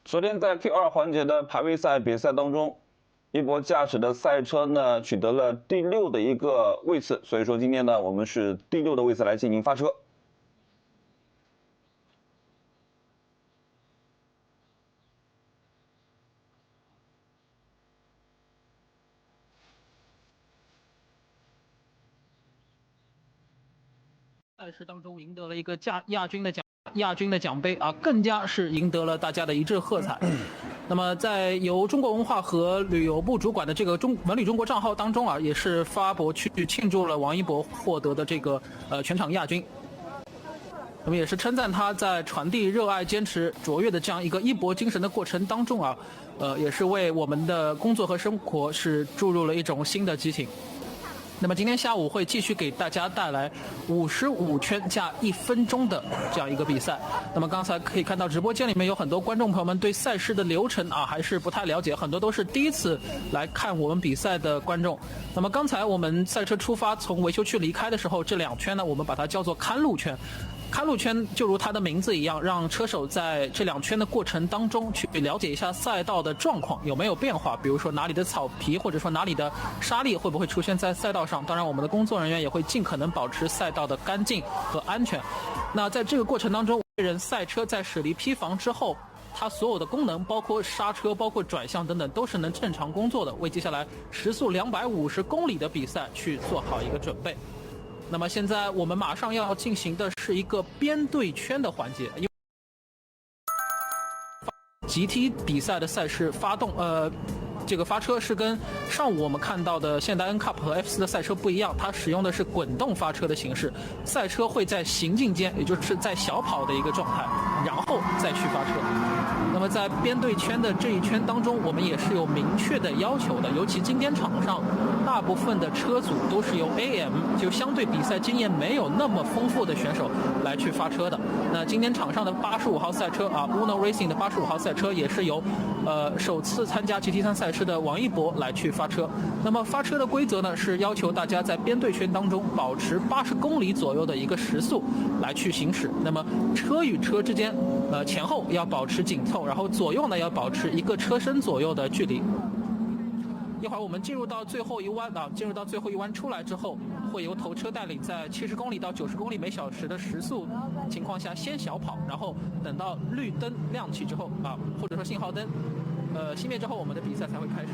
昨天在 Q2 环节的排位赛比赛当中，一博驾驶的赛车呢取得了第6的一个位次，所以说今天呢我们是第6的位次来进行发车。赛事当中赢得了一个亚军的奖杯啊，更加是赢得了大家的一致喝彩。那么在由中国文化和旅游部主管的这个文旅中国账号当中啊，也是发博去庆祝了王一博获得的这个全场亚军。那么也是称赞他在传递热爱、坚持、卓越的这样一个一博精神的过程当中啊，也是为我们的工作和生活是注入了一种新的激情。那么今天下午会继续给大家带来55圈加1分钟的这样一个比赛。那么刚才可以看到直播间里面有很多观众朋友们对赛事的流程啊还是不太了解，很多都是第一次来看我们比赛的观众。那么刚才我们赛车出发从维修区离开的时候，这2圈呢我们把它叫做看路圈。看路圈就如它的名字一样，让车手在这2圈的过程当中去了解一下赛道的状况有没有变化，比如说哪里的草皮或者说哪里的沙砾会不会出现在赛道上。当然我们的工作人员也会尽可能保持赛道的干净和安全。那在这个过程当中，人赛车在驶离坯房之后，它所有的功能包括刹车包括转向等等都是能正常工作的，为接下来时速250公里的比赛去做好一个准备。那么现在我们马上要进行的是一个编队圈的环节。GT 比赛的赛事这个发车是跟上午我们看到的现代 N Cup 和 F4 的赛车不一样，它使用的是滚动发车的形式，赛车会在行进间，也就是在小跑的一个状态，然后再去发车。那么在编队圈的这一圈当中，我们也是有明确的要求的，尤其今天场上大部分的车组都是由 AM 就相对比赛经验没有那么丰富的选手来去发车的。那今天场上的85号赛车啊 Uno Racing 的85号赛车也是由首次参加 GT3 赛事的王一博来去发车。那么发车的规则呢是要求大家在编队圈当中保持80公里左右的一个时速来去行驶。那么车与车之间前后要保持紧凑，然后左右呢要保持1个车身左右的距离。一会儿我们进入到最后一弯出来之后，会由头车带领在70公里到90公里每小时的时速情况下先小跑，然后等到绿灯亮起之后啊，或者说信号灯熄灭之后，我们的比赛才会开始。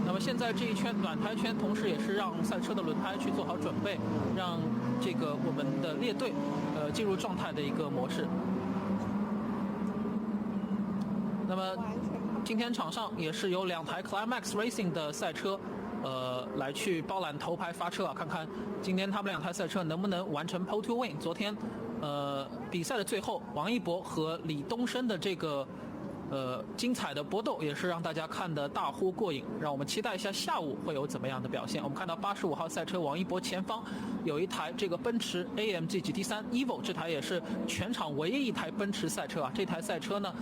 那么现在这一圈暖胎圈，同时也是让赛车的轮胎去做好准备，让这个我们的列队进入状态的一个模式。那么今天场上也是有2台 Climax Racing 的赛车来去包揽头排发车啊，看看今天他们2台赛车能不能完成 Pole to Win。 昨天比赛的最后，王一博和李东升的这个精彩的搏斗也是让大家看得大呼过瘾，让我们期待一下下午会有怎么样的表现。我们看到85号赛车王一博前方有一台这个奔驰 AMG GT3 Evo， 这台也是全场唯一一台奔驰赛车啊。这台赛车呢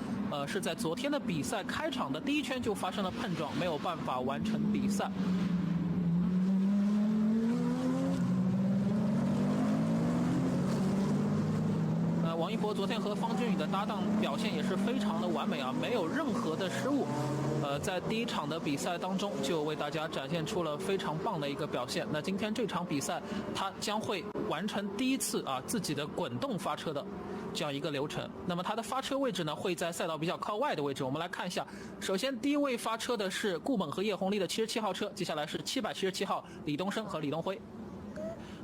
是在昨天的比赛开场的第1圈就发生了碰撞，没有办法完成比赛。王一博昨天和方俊宇的搭档表现也是非常的完美啊，没有任何的失误。在第1场的比赛当中就为大家展现出了非常棒的一个表现。那今天这场比赛他将会完成第1次自己的滚动发车的这样一个流程。那么他的发车位置呢会在赛道比较靠外的位置。我们来看一下，首先第1位发车的是顾猛和叶红丽的77号车，接下来是777号李东升和李东辉，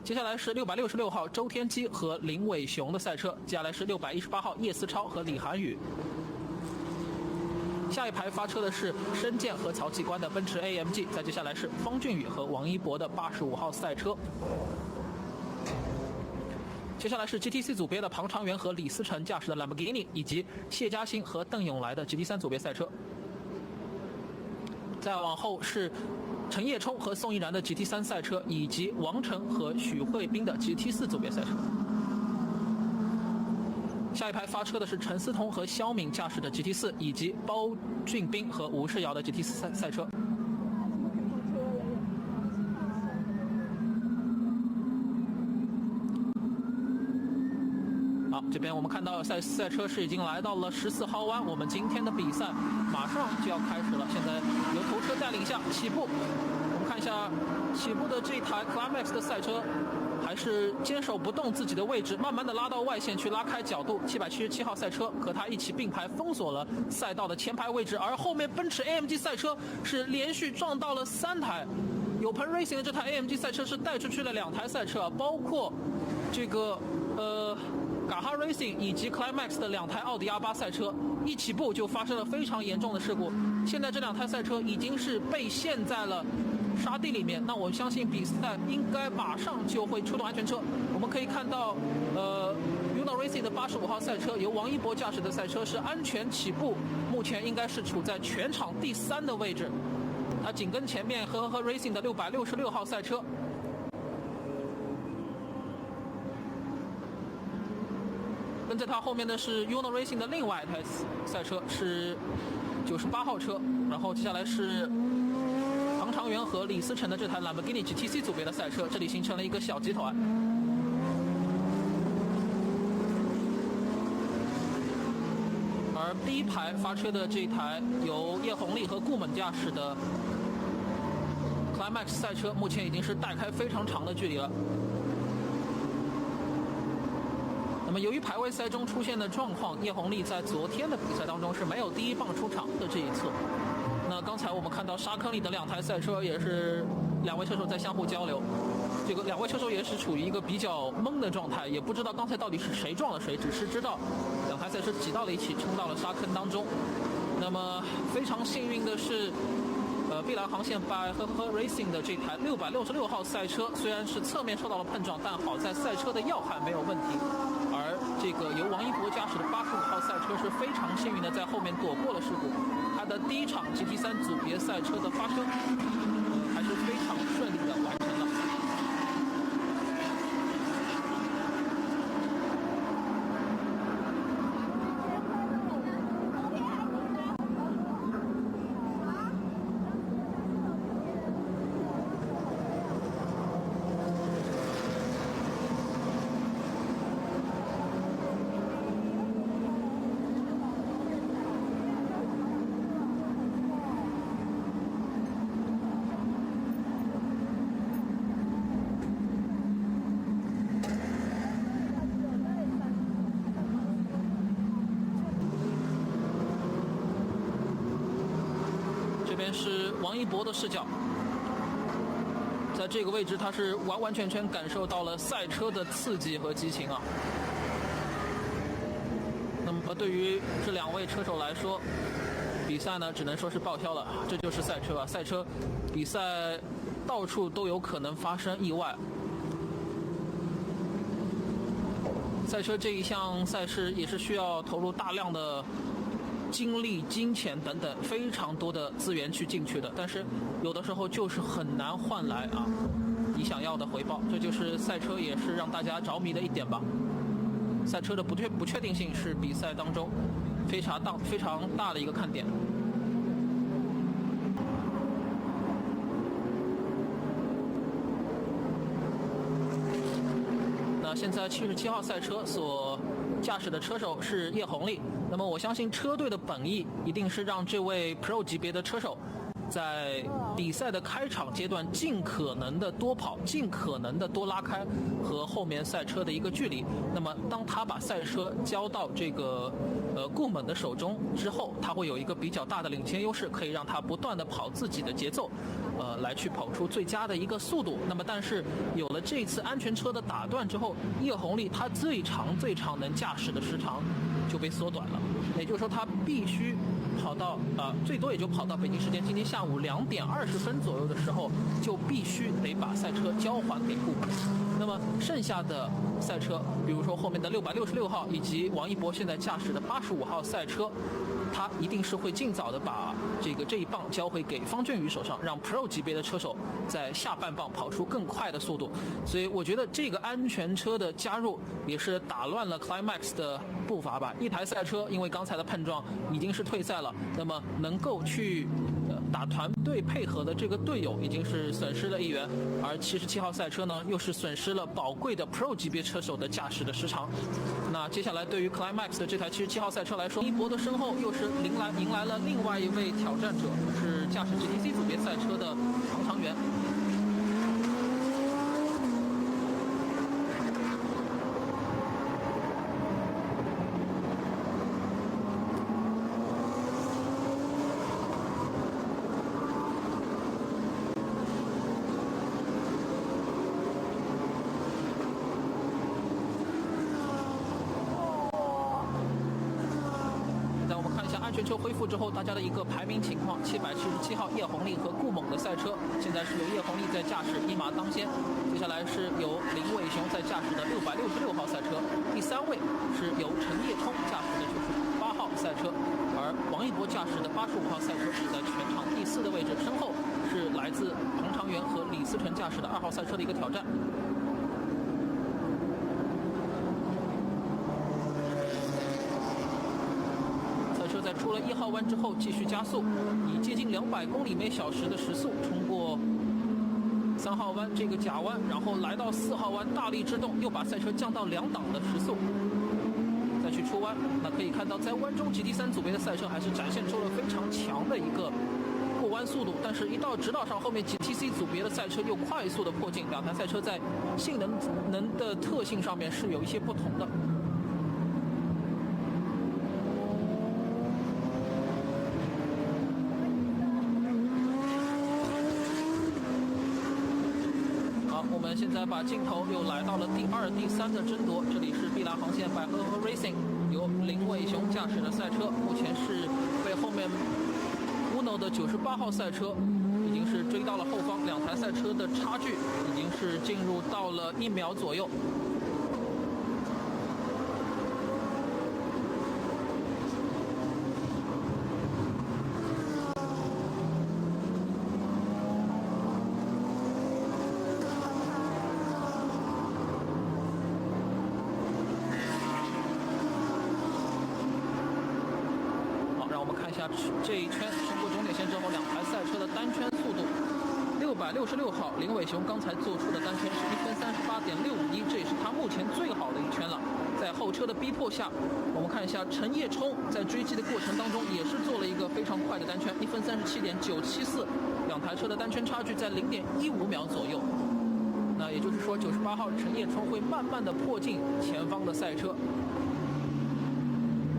接下来是666号周天基和林伟雄的赛车，接下来是618号叶思超和李涵宇。下一排发车的是申健和曹继官的奔驰 AMG， 再接下来是方俊宇和王一博的85号赛车。接下来是 GTC 组别的庞长元和李思成驾驶的兰博基尼，以及谢嘉欣和邓永来的 GT3 组别赛车。再往后是陈叶冲和宋依然的 GT3 赛车，以及王晨和许慧斌的 GT4 组别赛车。下一排发车的是陈思彤和肖敏驾驶的 GT4， 以及包俊斌和吴世尧的 GT4 赛车。好，这边我们看到赛车是已经来到了14号弯，我们今天的比赛马上就要开始了。现在由头车带领下起步，我们看一下起步的这台 Climax 的赛车，还是坚守不动自己的位置，慢慢的拉到外线去拉开角度。777号赛车和他一起并排封锁了赛道的前排位置，而后面奔驰 AMG 赛车是连续撞到了3台。有朋 Racing 的这台 AMG 赛车是带出去了2台赛车，包括这个嘎哈 Racing 以及 Climax 的2台奥迪 R8 赛车，一起步就发生了非常严重的事故。现在这2台赛车已经是被陷在了沙地里面，那我相信比赛应该马上就会出动安全车。我们可以看到Uno Racing 的85号赛车由王一博驾驶的赛车是安全起步，目前应该是处在全场第3的位置，它紧跟前面和 Racing 的666号赛车。跟在他后面的是 Uno Racing 的另外一台赛车，是98号车，然后接下来是唐长元和李思成的这台兰博基尼 GTC 组别的赛车，这里形成了一个小集团。而第一排发车的这一台由叶红利和顾猛驾驶的 Climax 赛车，目前已经是带开非常长的距离了。那么由于排位赛中出现的状况，叶红利在昨天的比赛当中是没有第一棒出场的这一侧。那刚才我们看到沙坑里的2台赛车也是2位车手在相互交流，这个2位车手也是处于一个比较懵的状态，也不知道刚才到底是谁撞了谁，只是知道2台赛车挤到了一起，冲到了沙坑当中。那么非常幸运的是碧蓝航线和 Racing 的这台666号赛车虽然是侧面受到了碰撞，但好在赛车的要害没有问题。而这个由王一博驾驶的85号赛车是非常幸运的在后面躲过了事故，他的第一场 GT3 组别赛车的发车还是非常顺利的完成了。是王一博的视角，在这个位置他是完完全全感受到了赛车的刺激和激情啊。那么对于这2位车手来说，比赛呢只能说是报销了，这就是赛车啊，赛车比赛到处都有可能发生意外。赛车这一项赛事也是需要投入大量的精力、金钱等等非常多的资源去进去的，但是有的时候就是很难换来你想要的回报，这就是赛车也是让大家着迷的一点吧。赛车的不确定性是比赛当中非常大的一个看点。那现在77号赛车所驾驶的车手是叶红利，那么我相信车队的本意一定是让这位 Pro 级别的车手在比赛的开场阶段尽可能的多跑，尽可能的多拉开和后面赛车的一个距离。那么当他把赛车交到这个顾猛的手中之后，他会有一个比较大的领先优势，可以让他不断的跑自己的节奏，来去跑出最佳的一个速度。那么但是有了这次安全车的打断之后，叶红利他最长能驾驶的时长就被缩短了，也就是说他必须跑到最多也就跑到北京时间今天下午2点20分左右的时候，就必须得把赛车交还给顾猛。那么剩下的赛车，比如说后面的666号以及王一博现在驾驶的85号赛车，他一定是会尽早的把这一棒交回给方俊宇手上，让 Pro 级别的车手在下半棒跑出更快的速度。所以我觉得这个安全车的加入也是打乱了 Climax 的步伐吧。一台赛车因为刚才的碰撞已经是退赛了，那么能够去打团队配合的这个队友已经是损失了1员，而77号赛车呢又是损失了宝贵的 Pro 级别车手的驾驶的时长。那接下来对于 Climax 的这台77号赛车来说，一博的身后又是迎来了另外一位挑战者，是驾驶 GTC 组别赛车的庞长元。全球恢复之后，大家的一个排名情况：777号叶红丽和顾猛的赛车，现在是由叶红丽在驾驶，一马当先。接下来是由林伟雄在驾驶的666号赛车，第3位是由陈叶冲驾驶的98号赛车，而王一博驾驶的85号赛车是在全场第4的位置，身后是来自彭长元和李思成驾驶的2号赛车的一个挑战。在出了1号弯之后继续加速，以接近200公里每小时的时速冲过3号弯这个假弯，然后来到4号弯大力制动，又把赛车降到2档的时速，再去出弯。那可以看到在弯中 GT3 组别的赛车还是展现出了非常强的一个过弯速度，但是一到直道上，后面 GTC 组别的赛车又快速的迫近，两台赛车在性能的特性上面是有一些不同的。现在把镜头又来到了第2、第3的争夺，这里是碧蓝航线百合和 Racing 由林伟雄驾驶的赛车，目前是被后面 Uno 的98号赛车已经是追到了后方，两台赛车的差距已经是进入到了1秒左右。这一圈冲过终点线之后，两台赛车的单圈速度，666号林伟雄刚才做出的单圈是1分38.651，这也是他目前最好的一圈了。在后车的逼迫下，我们看一下陈叶冲在追击的过程当中也是做了一个非常快的单圈，1分37.974，两台车的单圈差距在0.15秒左右。那也就是说，98号陈叶冲会慢慢的迫近前方的赛车。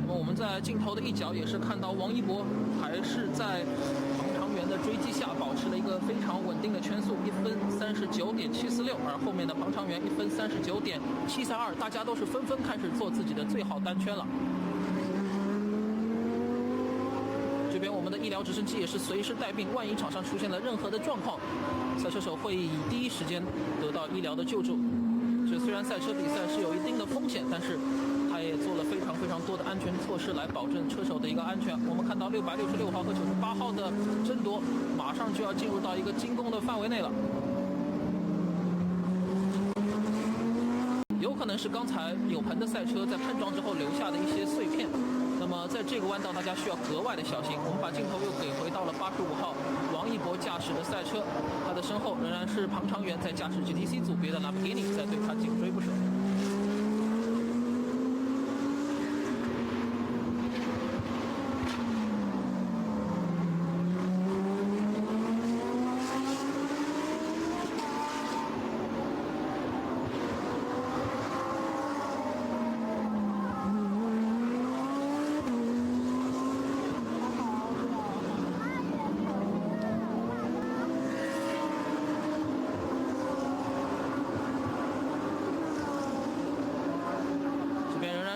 我们在镜头的一角也是看到王一博还是在彭长元的追击下保持了一个非常稳定的圈速，1分39.746，而后面的彭长元1分39.732，大家都是纷纷开始做自己的最好单圈了。这边我们的医疗直升机也是随时待命，万一场上出现了任何的状况，赛车手会以第一时间得到医疗的救助。这虽然赛车比赛是有一定的风险，但是他也做了非常多的安全措施来保证车手的一个安全。我们看到666号和98号的争夺马上就要进入到一个进攻的范围内了，有可能是刚才有棚的赛车在碰撞之后留下的一些碎片。那么在这个弯道大家需要格外的小心。我们把镜头又给回到了85号王一博驾驶的赛车，他的身后仍然是庞长元在驾驶 GTC 组别的兰博基尼，在对他紧追不舍。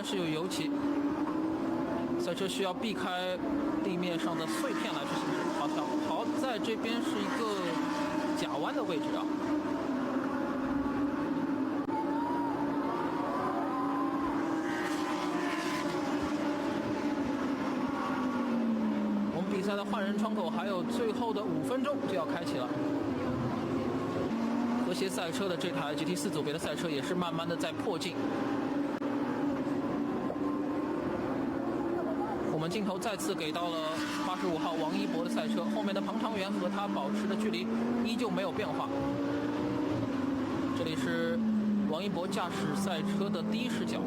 是有油漆，赛车需要避开地面上的碎片来去行驶。好在这边是一个假弯的位置啊。我们比赛的换人窗口还有最后的5分钟就要开启了。和谐赛车的这台 GT4 组别的赛车也是慢慢的在迫近。我们镜头再次给到了85 85号王一博的赛车，后面的彭长元和他保持的距离依旧没有变化。这里是王一博驾驶赛车的第一视角。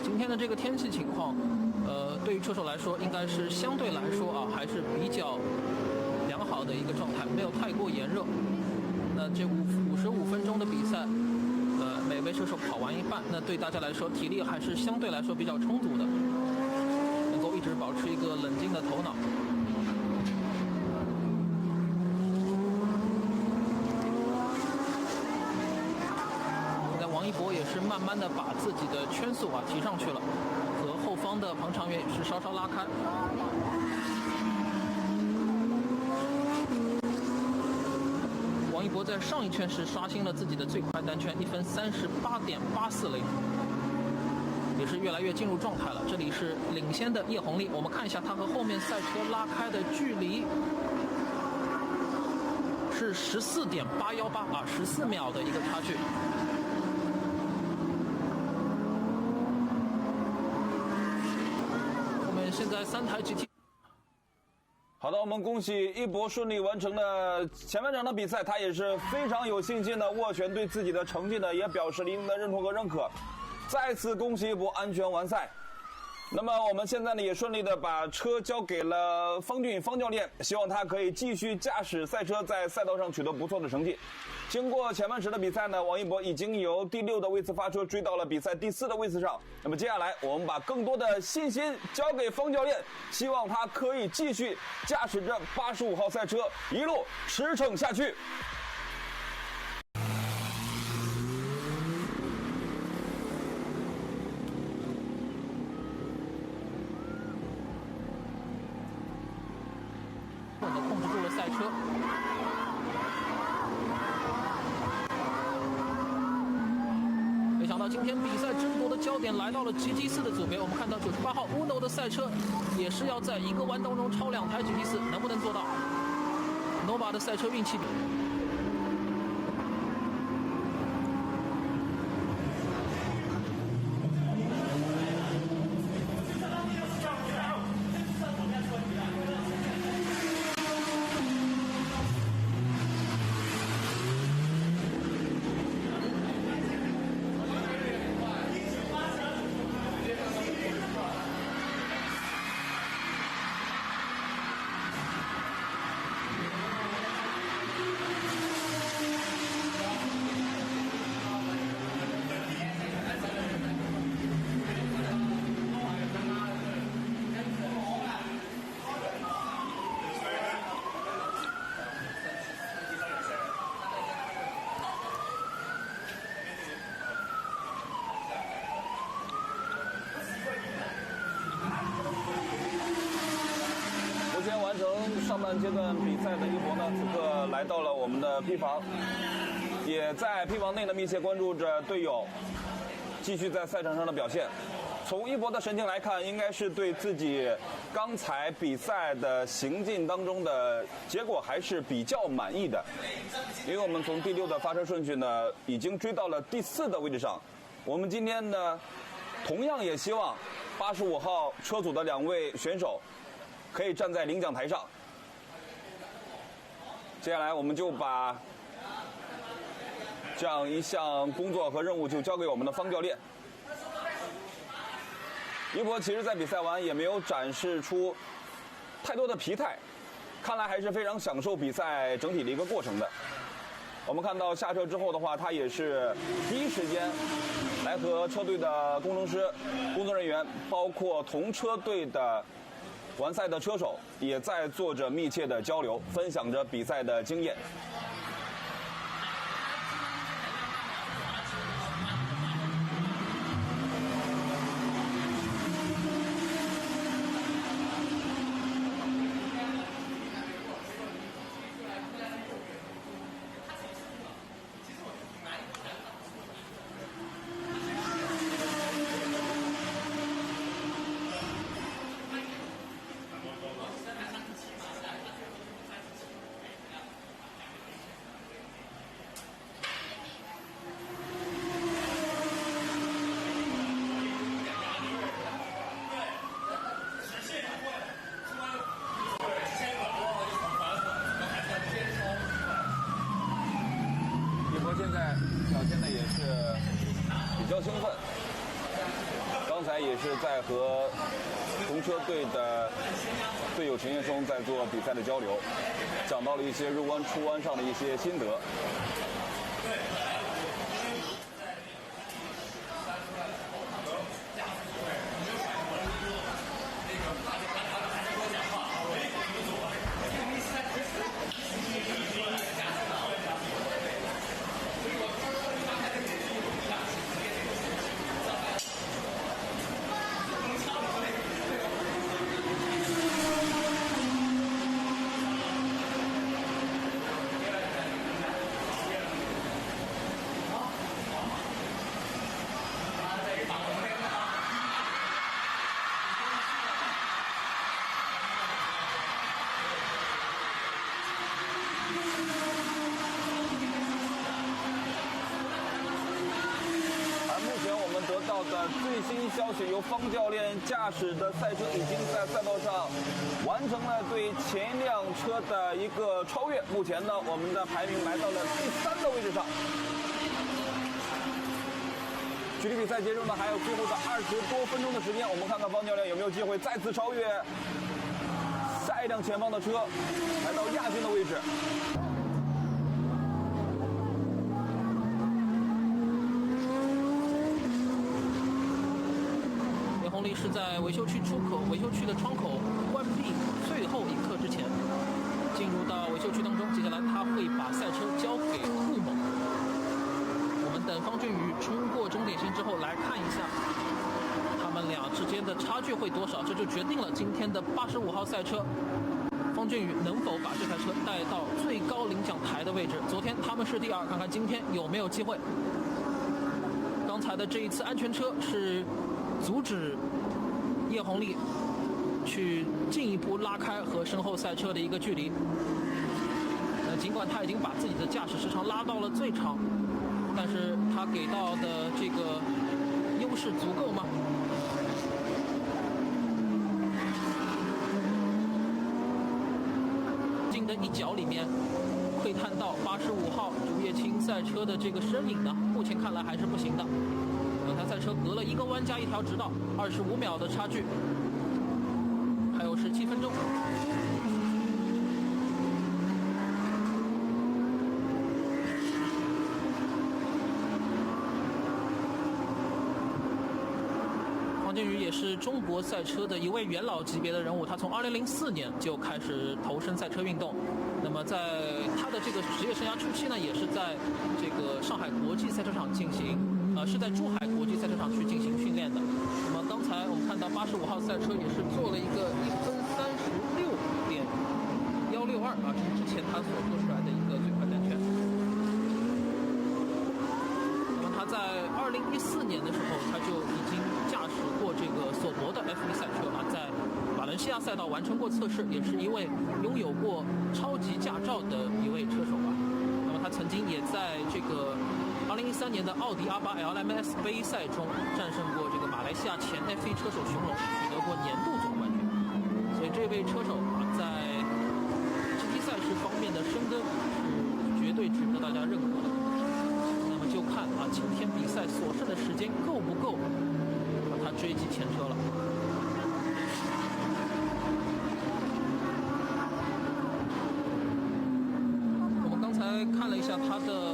今天的这个天气情况，对于车手来说，应该是相对来说啊，还是比较良好的一个状态，没有太过炎热。那这55分钟的比赛，每位车手跑完一半，那对大家来说，体力还是相对来说比较充足的，能够一直保持一个冷静的头脑。王一博也是慢慢的把自己的圈速啊提上去了，和后方的彭长元也是稍稍拉开。王一博在上一圈是刷新了自己的最快单圈，1分38.840，也是越来越进入状态了。这里是领先的叶红丽，我们看一下他和后面赛车拉开的距离是14.818啊，14秒的一个差距。现在3台 GT。好的，我们恭喜一博顺利完成了前半场的比赛，他也是非常有信心的握拳，对自己的成绩呢也表示了一定的认同和认可。再次恭喜一博安全完赛。那么我们现在呢也顺利的把车交给了方俊方教练，希望他可以继续驾驶赛车，在赛道上取得不错的成绩。经过前半时的比赛呢，王一博已经由第6的位次发车追到了比赛第4的位次上。那么接下来我们把更多的信心交给方教练，希望他可以继续驾驶着85号赛车一路驰骋下去。控制住了赛车，没想到今天比赛争夺的焦点来到了 GT4 的组别。我们看到98号 Uno 的赛车也是要在一个弯当中超2台 GT4，能不能做到 ？Nova 的赛车运气比。目前完成上半阶段比赛的一博呢，此刻来到了我们的 P 房，也在 P 房内呢密切关注着队友继续在赛场上的表现。从一博的神情来看，应该是对自己刚才比赛的行进当中的结果还是比较满意的，因为我们从第6的发车顺序呢，已经追到了第4的位置上。我们今天呢，同样也希望85号车组的2位选手可以站在领奖台上。接下来我们就把这样一项工作和任务就交给我们的方教练。一博其实在比赛完也没有展示出太多的疲态，看来还是非常享受比赛整体的一个过程的。我们看到下车之后的话，他也是第一时间来和车队的工程师、工作人员，包括同车队的完赛的车手，也在做着密切的交流，分享着比赛的经验。表现的也是比较兴奋。刚才也是在和同车队的队友陈彦松在做比赛的交流，讲到了一些入弯出弯上的一些心得。得到的最新消息，由方教练驾驶的赛车已经在赛道上完成了对前一辆车的一个超越。目前呢，我们的排名来到了第3个位置上。距离比赛结束呢，还有最后的20多分钟的时间，我们看看方教练有没有机会再次超越下一辆前方的车，来到亚军的位置。红利是在维修区出口、维修区的窗口关闭最后一刻之前，进入到维修区当中。接下来他会把赛车交给库蒙。我们等方俊宇冲过终点线之后来看一下，他们俩之间的差距会多少，这就决定了今天的85号赛车，方俊宇能否把这台车带到最高领奖台的位置。昨天他们是第2，看看今天有没有机会。刚才的这一次安全车是阻止叶红利去进一步拉开和身后赛车的一个距离。尽管他已经把自己的驾驶时长拉到了最长，但是他给到的这个优势足够吗？近的一角里面窥探到85号竹叶青赛车的这个身影呢，目前看来还是不行的。两台赛车隔了1个弯加1条直道，25秒的差距，还有17分钟。黄靖宇也是中国赛车的一位元老级别的人物，他从2004年就开始投身赛车运动。那么在他的这个职业生涯初期呢，也是在这个上海国际赛车场进行，是在珠海国际赛车场去进行训练的。那么刚才我们看到85号赛车也是做了一个1分36.162啊，这是之前他所做出来的一个最快单圈。那么他在2014年的时候，他就已经驾驶过这个索伯的 F1 赛车啊，在马来西亚赛道完成过测试，也是一位拥有过超级驾照的一位车手吧。那么他曾经也在这个2013年的奥迪 R8 LMS 杯赛中战胜过这个马来西亚前 F1 车手熊龙，取得过年度总冠军。所以这位车手啊，在 GT 赛事方面的深耕是绝对值得大家认可的。那么就看啊，今天比赛所剩的时间够不够把他追击前车了。看了一下他的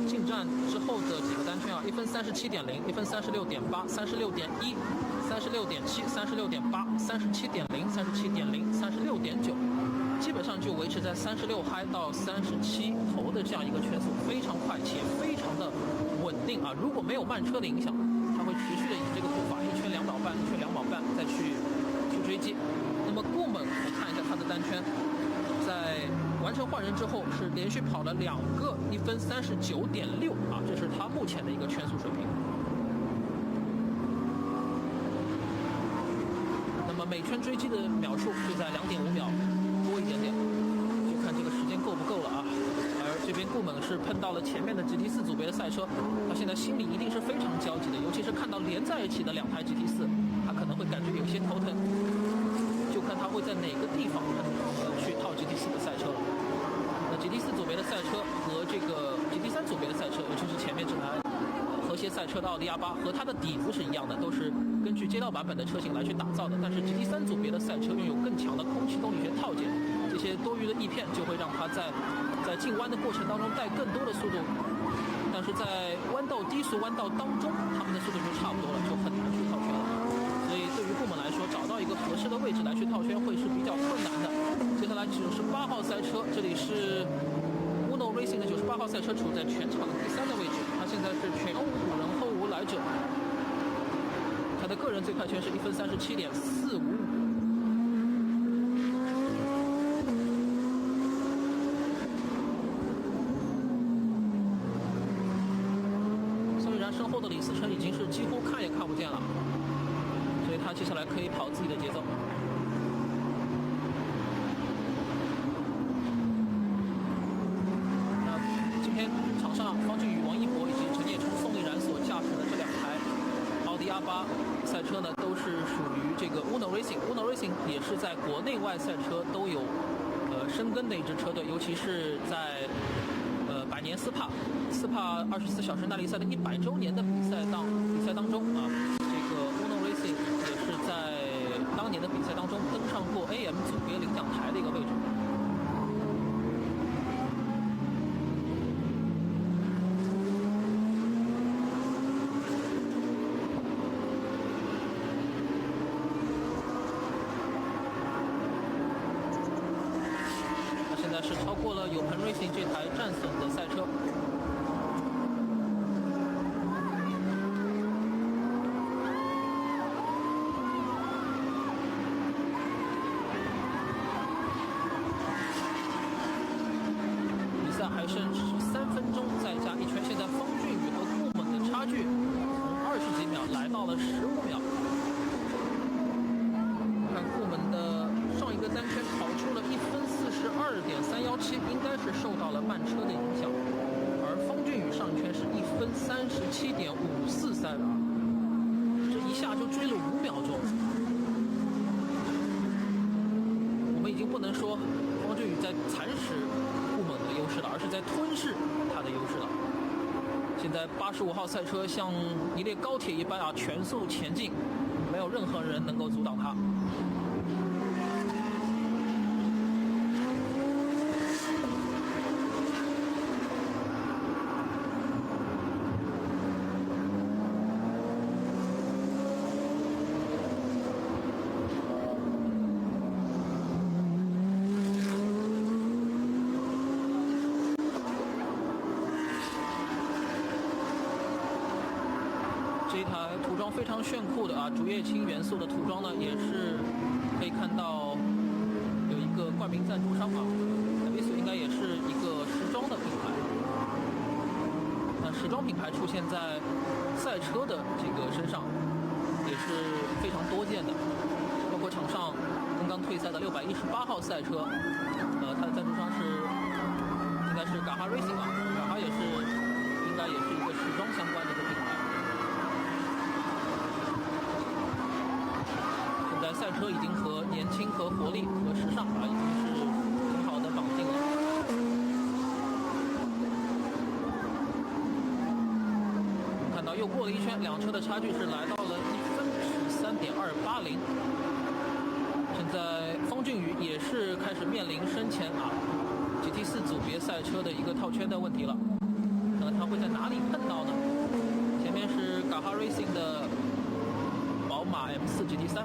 进站之后的几个单圈啊，1分37.0，1分36.8，36.1，36.7，36.8，37.0，37.0，37.0，基本上就维持在36嗨到37头的这样一个圈速，非常快且非常的稳定啊。如果没有慢车的影响，他会持续的以这个步伐1圈2秒半，1圈2秒半再去追击。那么顾猛，我看一下他的单圈，在完成换人之后是连续跑了2个1分39.6啊，这是他目前的一个圈速水平。那么每圈追击的秒数就在2.5秒多一点点，就看这个时间够不够了啊。而这边顾猛是碰到了前面的 GT4 组别的赛车，他现在心里一定是非常焦急的，尤其是看到连在一起的2台 GT4，他可能会感觉有些头疼，就看他会在哪个地方去套 GT4 的赛车了。那 GT4 组别的赛车和这个 GT3 组别的赛车，尤其是前面这台赛车的奥迪A8和它的底子是一样的，都是根据街道版本的车型来去打造的。但是 GT3 组别的赛车拥有更强的空气动力学套件，这些多余的翼片就会让它在进弯的过程当中带更多的速度，但是在低速弯道当中，它们的速度就差不多了，就很难去套圈了。所以对于部门来说，找到一个合适的位置来去套圈会是比较困难的。接下来98号赛车，这里是 Uno Racing 的98号赛车处在全场第3的位置，他现在是全5人后无来者，他的个人最快圈是1分37.455。宋玉然身后的李思成已经是几乎看也看不见了，所以他接下来可以跑自己的节奏。场上方俊宇、王一博以及陈业冲、宋立然所驾驶的这2台奥迪A8赛车呢，都是属于这个 Uno Racing。Uno Racing 也是在国内外赛车都有深耕的一支车队，尤其是在百年斯帕24小时耐力赛的100周年的比赛当中啊，这个 Uno Racing 也是在当年的比赛当中登上过 AM 组别领奖台的一个位置。是超过了有朋 Racing 这台战损的赛车。比赛还剩13分钟再加1圈，现在方俊宇和顾猛的差距从20几秒来到了15秒。看顾猛的上一个单圈跑出了1分42.317，应该是受到了慢车的影响，而方俊宇上一圈是1分37.543啊，这一下就追了5秒钟。我们已经不能说方俊宇在蚕食顾猛的优势了，而是在吞噬他的优势了。现在85号赛车像一列高铁一般啊，全速前进，没有任何人能够阻挡他。这一台涂装非常炫酷的啊，竹叶青元素的涂装呢，也是可以看到有一个冠名赞助商啊，海飞速应该也是一个时装的品牌。那时装品牌出现在赛车的这个身上，也是非常多见的。包括场上刚刚退赛的618号赛车，它的赞助商是应该是嘎哈 Racing 啊，嘎哈也是应该也是一个时装相关的一个品牌。赛车已经和年轻、和活力、和时尚啊，已经是很好的绑定了。看到又过了1圈，2车的差距是来到了1分13.280。现在方俊宇也是开始面临身前啊 GT4 组别赛车的一个套圈的问题了。那他会在哪里碰到呢？前面是嘎哈 Racing 的宝马 M4 GT3。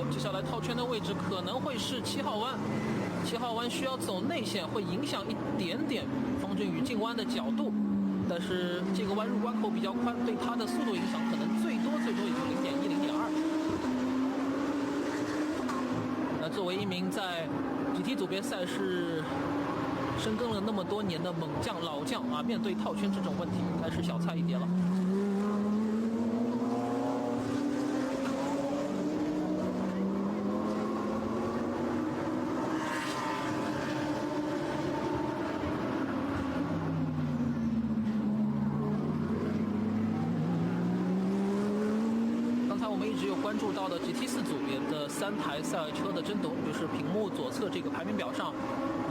接下来套圈的位置可能会是7号弯，7号弯需要走内线，会影响一点点方俊宇进弯的角度，但是这个弯入弯口比较宽，对他的速度影响可能最多也就0.1、0.2。那作为一名在 GT 组别赛事深耕了那么多年的猛将、老将啊，面对套圈这种问题，应该是小菜一碟了。关注到的 GT4 组别的3台赛车的争夺，就是屏幕左侧这个排名表上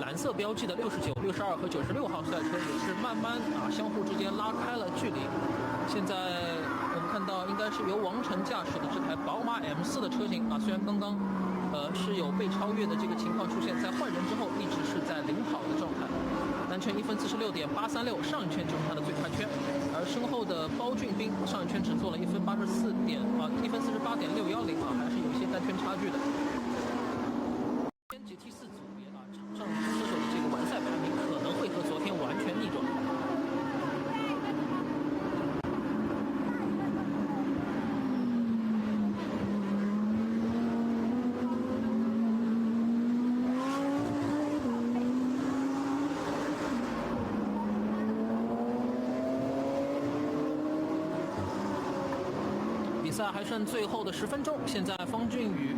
蓝色标记的69、62和96号赛车也是慢慢相互之间拉开了距离。现在我们看到应该是由王晨驾驶的这台宝马 M4 的车型虽然刚刚是有被超越的这个情况出现，在换人之后一直是在领跑的状态。单圈1分46.836，上一圈就是他的最快圈，而身后的包俊斌上一圈只做了1分48.610还是有一些单圈差距的。GT4 组别场上车手的这个完赛排名可能会和昨天完全逆转。比赛还剩最后的10分钟，现在方俊宇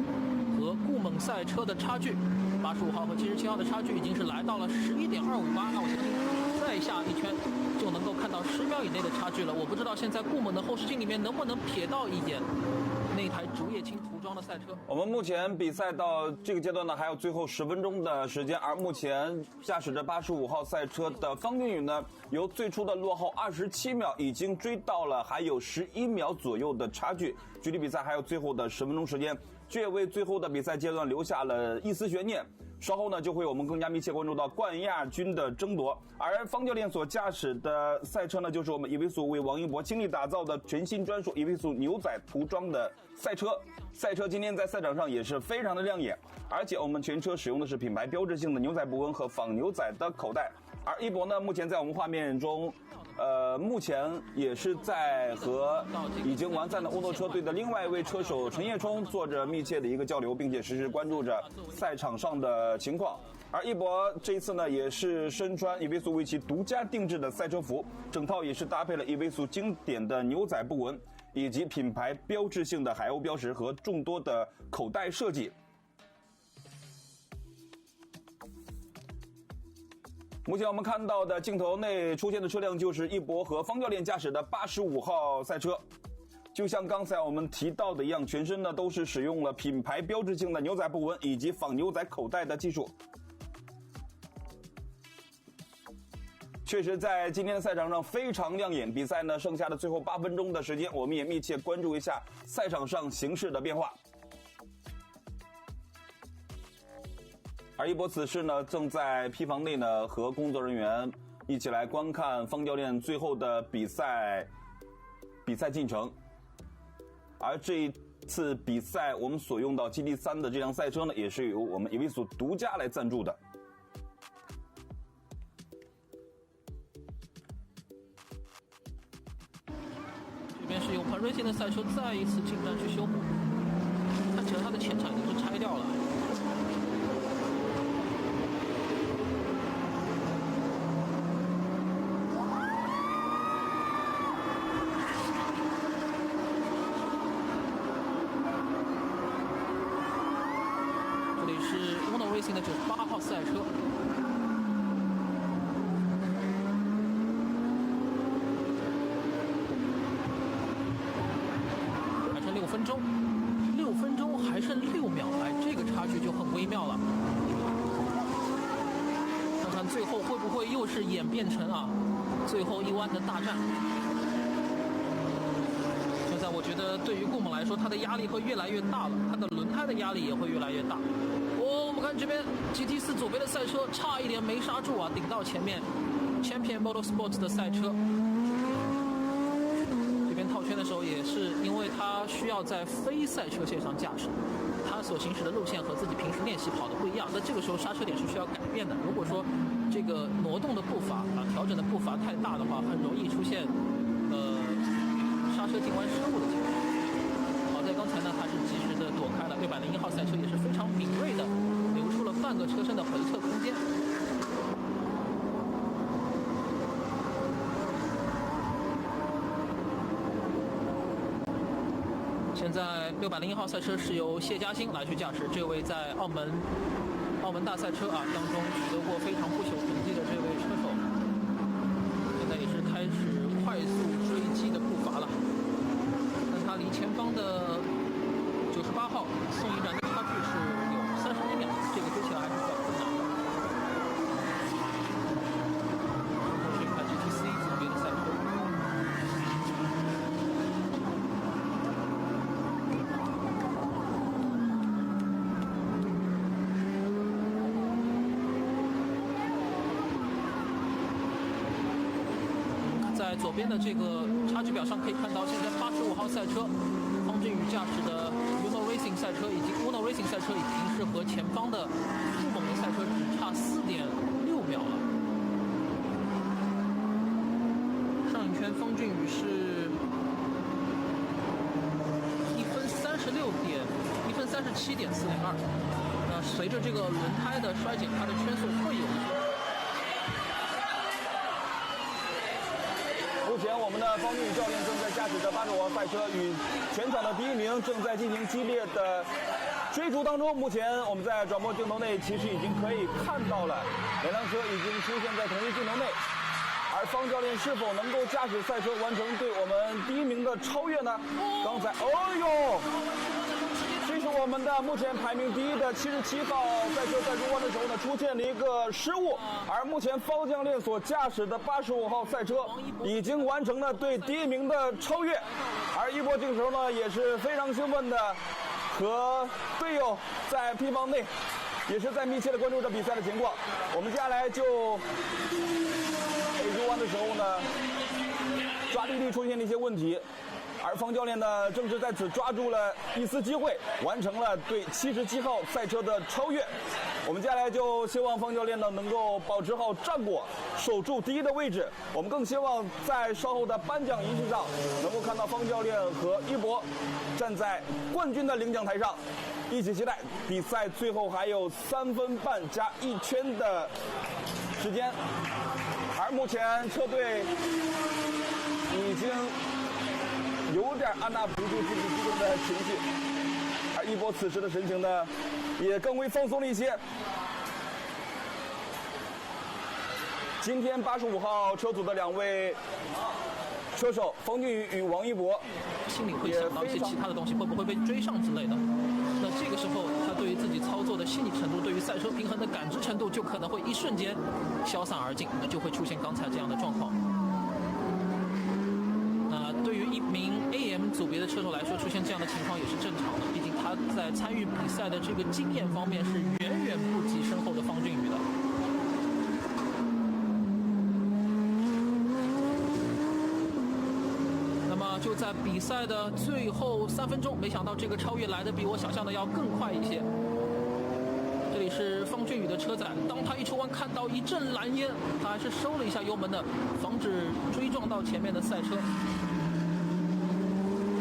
和顾猛赛车的差距，85号和77号的差距已经是来到了11.258，我相信再下一圈就能够看到10秒以内的差距了。我不知道现在顾猛的后视镜里面能不能瞥到一眼那台竹叶青涂装的赛车。我们目前比赛到这个阶段呢，还有最后10分钟的时间，而目前驾驶着85号赛车的方俊宇呢，由最初的落后27秒，已经追到了还有11秒左右的差距。距离比赛还有最后的10分钟时间，这也为最后的比赛阶段留下了一丝悬念。稍后呢，就会我们更加密切关注到冠亚军的争夺。而方教练所驾驶的赛车呢，就是我们一位速为王一博倾力打造的全新专属一位速牛仔涂装的赛车。赛车今天在赛场上也是非常的亮眼，而且我们全车使用的是品牌标志性的牛仔布纹和仿牛仔的口袋。而一博呢，目前在我们画面中目前也是在和已经完赛的欧诺车队的另外一位车手陈业冲做着密切的一个交流，并且实时关注着赛场上的情况。而一博这一次呢，也是身穿伊维苏为其独家定制的赛车服，整套也是搭配了伊维苏经典的牛仔布纹，以及品牌标志性的海鸥标识和众多的口袋设计。目前我们看到的镜头内出现的车辆就是一博和方教练驾驶的85号赛车。就像刚才我们提到的一样，全身呢都是使用了品牌标志性的牛仔布纹以及仿牛仔口袋的技术。确实在今天的赛场上非常亮眼。比赛呢剩下的最后8分钟的时间，我们也密切关注一下赛场上形势的变化。而一博此时呢，正在坯房内呢和工作人员一起来观看方教练最后的比赛进程。而这一次比赛我们所用到 GT3 的这辆赛车呢，也是由我们伊维苏独家来赞助的。这边是由盘瑞星的赛车再一次进站去修补，看起来它的前场已经是拆掉了。的98号赛车，还剩6分钟，6分钟还剩6秒，这个差距就很微妙了。看看最后会不会又是演变成最后一弯的大战。现在我觉得对于顾猛来说，他的压力会越来越大了，他的轮胎的压力也会越来越大。我们看这边 GT4 左边的赛车差一点没刹住顶到前面 Champion Motorsports 的赛车。这边套圈的时候也是因为他需要在非赛车线上驾驶，他所行驶的路线和自己平时练习跑的不一样，那这个时候刹车点是需要改变的。如果说这个挪动的步伐调整的步伐太大的话，很容易出现刹车进弯失误的情况。好在刚才呢，他是及时的躲开了601号赛车，也是非常敏锐的留出了半个车身的回撤空间。现在601号赛车是由谢嘉欣来去驾驶，这位在澳门大赛车当中取得过非常不朽成绩的这位车手，现在也是开始快速追击的步伐了。但他离前方的号宋一战的差距是有31秒，这个追起来还是比较困难的。这款 GTC 组别的赛车。在左边的这个差距表上可以看到，现在85号赛车方俊宇驾驶的 Uno Racing 赛车已经是和前方的酷猛的赛车只差4.6秒了。上一圈方俊宇是1分37.402。随着这个轮胎的衰减，它的圈速会有一些。目前我们的方俊宇教练正在驾驶着85号赛车，与全场的第一名正在进行激烈的追逐当中。目前我们在转播镜头内其实已经可以看到了，两辆车已经出现在同一镜头内。而方教练是否能够驾驶赛车完成对我们第一名的超越呢？刚才，这是我们的目前排名第一的77号赛车在入弯的时候呢出现了一个失误，而目前方教练所驾驶的85号赛车已经完成了对第一名的超越，而一波这个时候呢也是非常兴奋的和队友在P房内也是在密切的关注着比赛的情况。我们接下来就入弯的时候呢抓地力出现了一些问题，而方教练呢，正是在此抓住了一丝机会，完成了对77号赛车的超越。我们接下来就希望方教练呢能够保持好战果，守住第一的位置。我们更希望在稍后的颁奖仪式上，能够看到方教练和一博站在冠军的领奖台上，一起期待比赛最后还有3分半加1圈的时间。而目前车队已经有点按捺不住自己激动的情绪，而一博此时的神情呢，也更为放松了一些。今天85号车组的2位车手方俊宇与王一博，心里会想到一些其他的东西，会不会被追上之类的。那这个时候，他对于自己操作的细腻程度，对于赛车平衡的感知程度，就可能会一瞬间消散而尽，那就会出现刚才这样的状况。对于一名 AM 组别的车手来说，出现这样的情况也是正常的，毕竟他在参与比赛的这个经验方面是远远不及身后的方俊宇的。那么就在比赛的最后3分钟，没想到这个超越来的比我想象的要更快一些。这里是方俊宇的车载，当他一出弯看到一阵蓝烟，他还是收了一下油门的，防止追撞到前面的赛车。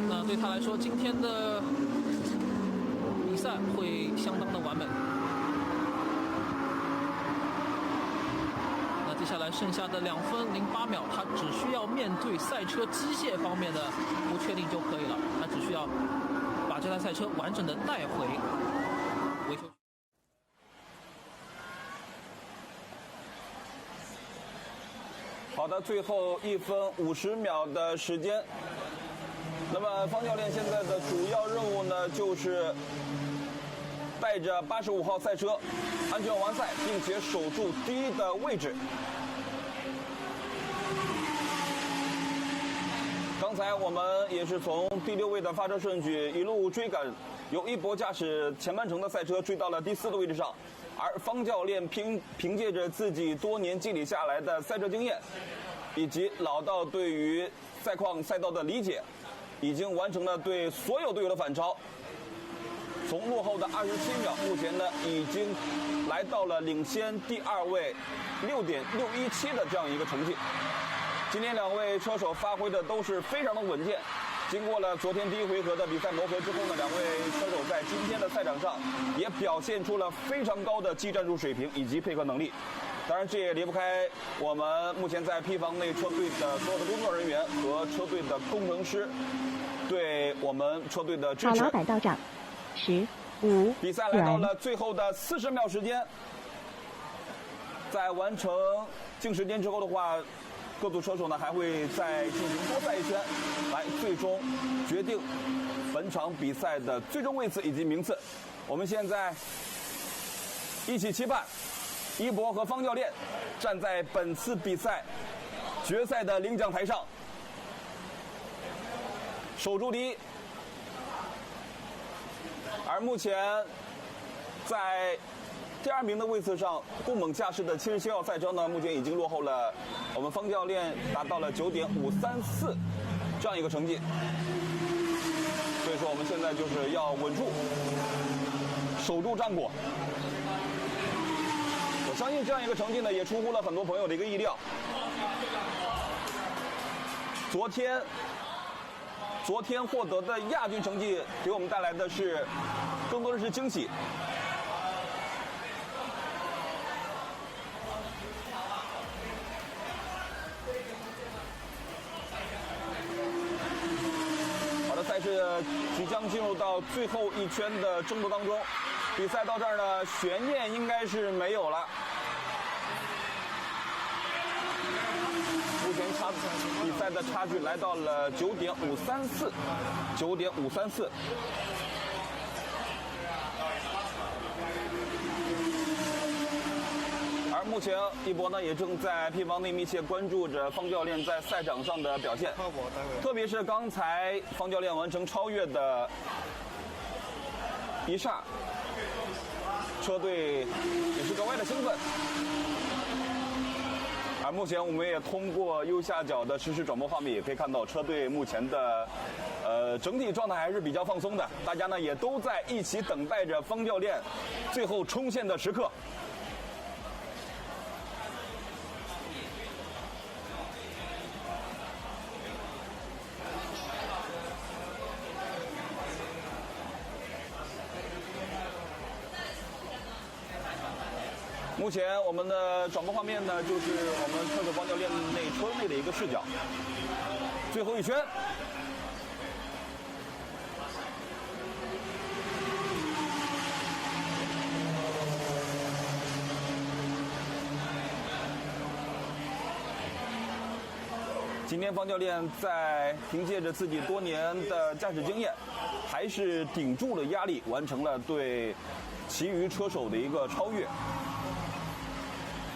那对他来说，今天的比赛会相当的完美。那接下来剩下的2分08秒，他只需要面对赛车机械方面的不确定就可以了，他只需要把这台赛车完整的带回维修。好的，最后1分50秒的时间。那么方教练现在的主要任务呢，就是带着85号赛车安全完赛，并且守住第一的位置。刚才我们也是从第6位的发车顺序一路追赶，由一博驾驶前半程的赛车追到了第4的位置上，而方教练凭借着自己多年积累下来的赛车经验，以及老道对于赛况赛道的理解，已经完成了对所有队友的反超，从落后的27秒，目前呢已经来到了领先第2位6.617的这样一个成绩。今天2位车手发挥的都是非常的稳健，经过了昨天第1回合的比赛磨合之后呢，2位车手在今天的赛场上也表现出了非常高的技战术水平以及配合能力。当然，这也离不开我们目前在P房内车队的所有的工作人员和车队的工程师对我们车队的支持。好，老板到账，15。比赛来到了最后的40秒时间，在完成净时间之后的话，各组车手呢还会再进行多赛一圈，来最终决定本场比赛的最终位次以及名次。我们现在一起期盼一博和方教练站在本次比赛决赛的领奖台上，守住第一。而目前在第2名的位置上，固猛驾驶的77号赛车呢，目前已经落后了我们方教练，达到了9.534这样一个成绩。所以说我们现在就是要稳住，守住战果。我相信这样一个成绩呢，也出乎了很多朋友的一个意料。昨天获得的亚军成绩给我们带来的是更多的是惊喜。好的，赛事即将进入到最后一圈的争夺当中，比赛到这儿呢，悬念应该是没有了。目前比赛的差距来到了9.534。而目前一博呢也正在屁房内密切关注着方教练在赛场上的表现，特别是刚才方教练完成超越的一刹，车队也是格外的兴奋。而目前我们也通过右下角的实时转播画面，也可以看到车队目前的整体状态还是比较放松的，大家呢也都在一起等待着方教练最后冲线的时刻。目前我们的转播画面呢，就是我们车手方教练内车内的一个视角。最后一圈，今天方教练在凭借着自己多年的驾驶经验，还是顶住了压力，完成了对其余车手的一个超越。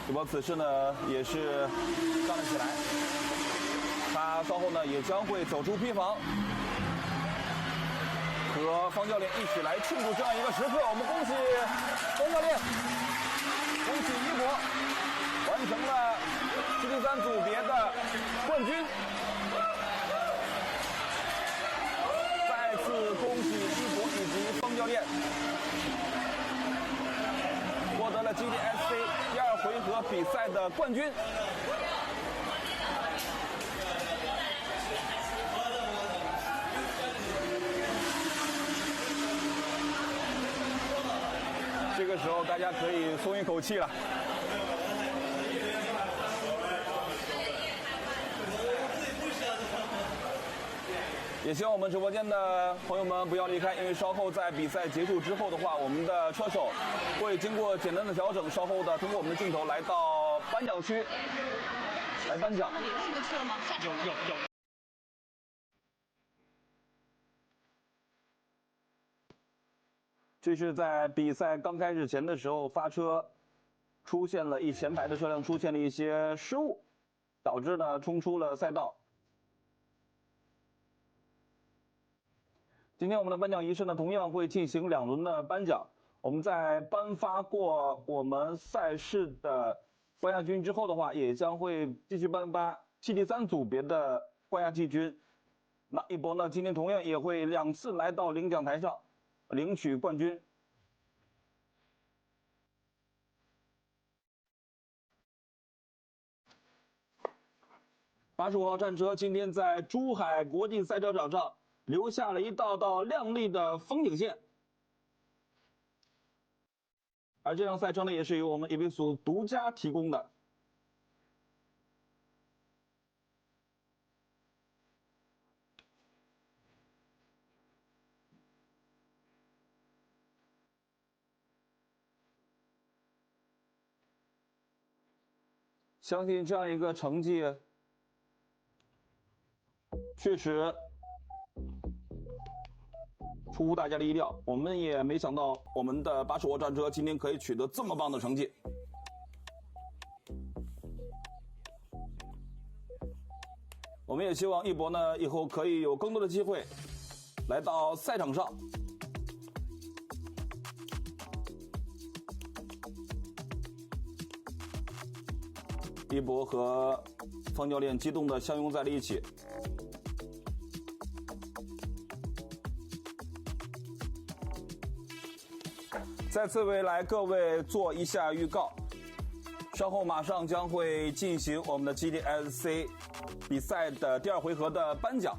一博此时呢也是站了起来，他稍后呢也将会走出坯房，和方教练一起来庆祝这样一个时刻。我们恭喜方教练，恭喜一博完成了73组别的冠军。再次恭喜一博以及方教练获得了 GTSC 第2回合比赛的冠军。这个时候大家可以松一口气了。也希望我们直播间的朋友们不要离开，因为稍后在比赛结束之后的话，我们的车手会经过简单的调整，稍后的通过我们的镜头来到颁奖区来颁奖。是个车吗？有。这是在比赛刚开始前的时候，发车出现了前排的车辆出现了一些失误，导致呢冲出了赛道。今天我们的颁奖仪式呢，同样会进行2轮的颁奖。我们在颁发过我们赛事的冠亚军之后的话，也将会继续颁发73组别的冠亚季军。那一博呢，今天同样也会2次来到领奖台上领取冠军。85号战车今天在珠海国际赛车场上留下了一道道亮丽的风景线，而这辆赛车呢，也是由我们 Evisu 独家提供的。相信这样一个成绩，确实出乎大家的意料，我们也没想到我们的把手握战车今天可以取得这么棒的成绩。我们也希望一博呢以后可以有更多的机会来到赛场上。一博和方教练激动地相拥在了一起。再次为来各位做一下预告，稍后马上将会进行我们的 GTSC 比赛的第2回合的颁奖，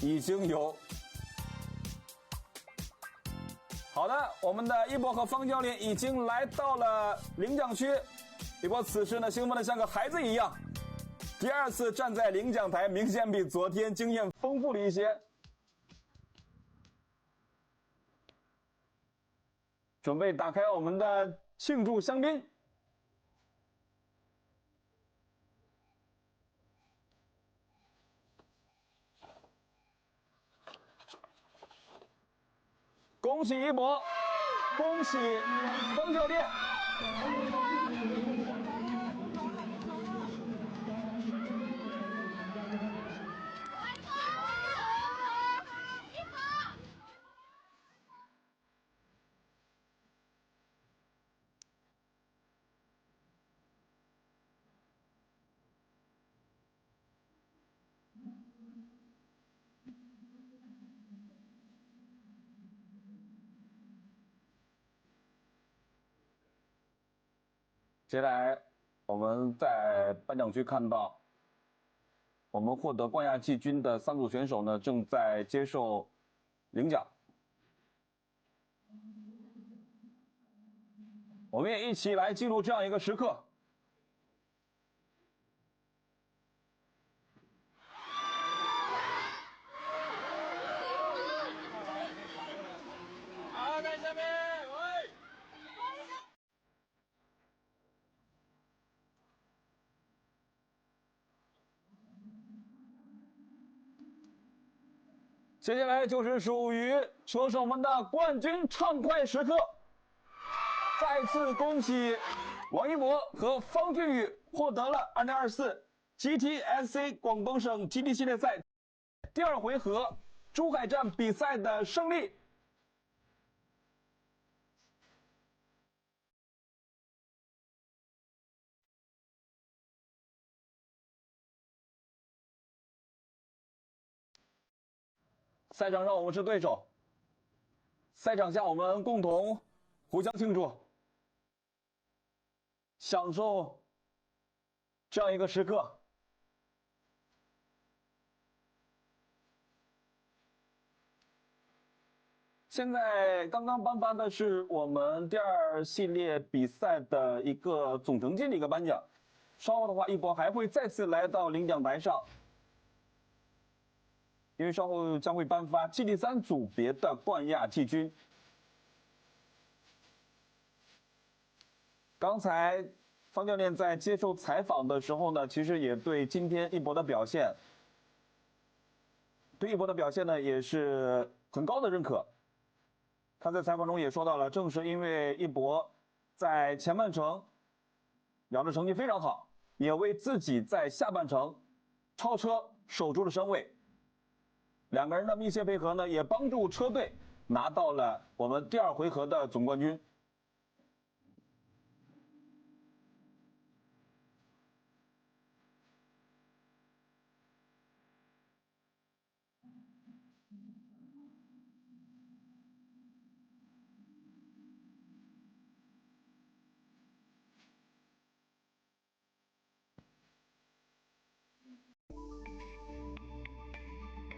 已经有。好的，我们的一博和方教练已经来到了领奖区。一博此时呢，兴奋的像个孩子一样，第2次站在领奖台，明显比昨天经验丰富了一些。准备打开我们的庆祝香槟。恭喜一博，恭喜方教练。接下来，我们在颁奖区看到，我们获得冠亚季军的3组选手呢，正在接受领奖。我们也一起来记录这样一个时刻。好，在下面，喂。接下来就是属于车手们的冠军畅快时刻。再次恭喜王一博和方俊宇获得了2024 GTSC 广东省 GT 系列赛第2回合珠海站比赛的胜利。赛场上我们是对手，赛场下我们共同互相庆祝，享受这样一个时刻。现在刚刚颁发的是我们第2系列比赛的一个总成绩的一个颁奖，稍后的话一博还会再次来到领奖台上。因为稍后将会颁发 GT3 组别的冠亚季军。刚才方教练在接受采访的时候呢，其实也对今天一博的表现，呢也是很高的认可。他在采访中也说到了，正是因为一博在前半程秒的成绩非常好，也为自己在下半程超车守住了身位。2个人的密切配合呢，也帮助车队拿到了我们第2回合的总冠军。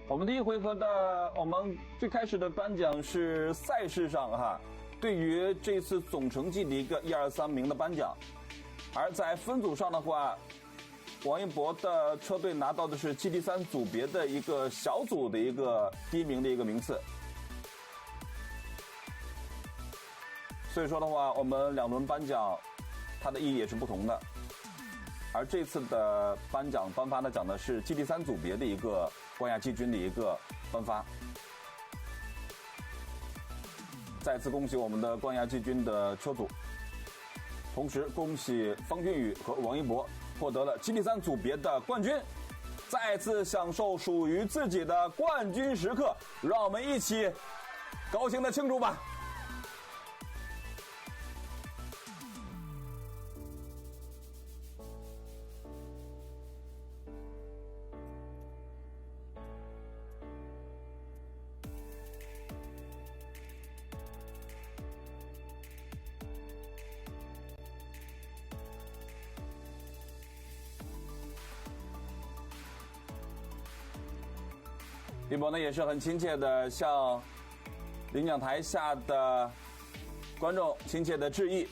我们第1回合的我们最开始的颁奖是赛事上对于这次总成绩的一个1、2、3名的颁奖，而在分组上的话，王一博的车队拿到的是 GT3 组别的一个小组的一个第1名的一个名次。所以说的话，我们2轮颁奖，它的意义也是不同的。而这次的颁发呢，讲的是 GT3 组别的一个冠亚季军的一个颁发。再次恭喜我们的冠亚季军的车组，同时恭喜方俊宇和王一博获得了 GT3 组别的冠军，再次享受属于自己的冠军时刻，让我们一起高兴的庆祝吧！一博呢也是很亲切的向领奖台下的观众亲切的致意。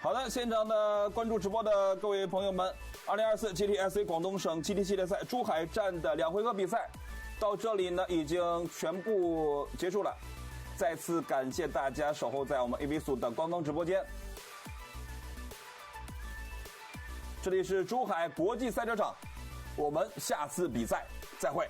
好的，现场的关注直播的各位朋友们，2024 GTSA 广东省 GT 系列赛珠海站的2回合比赛到这里呢已经全部结束了。再次感谢大家守候在我们 AV 速的官方直播间。这里是珠海国际赛车场，我们下次比赛再会。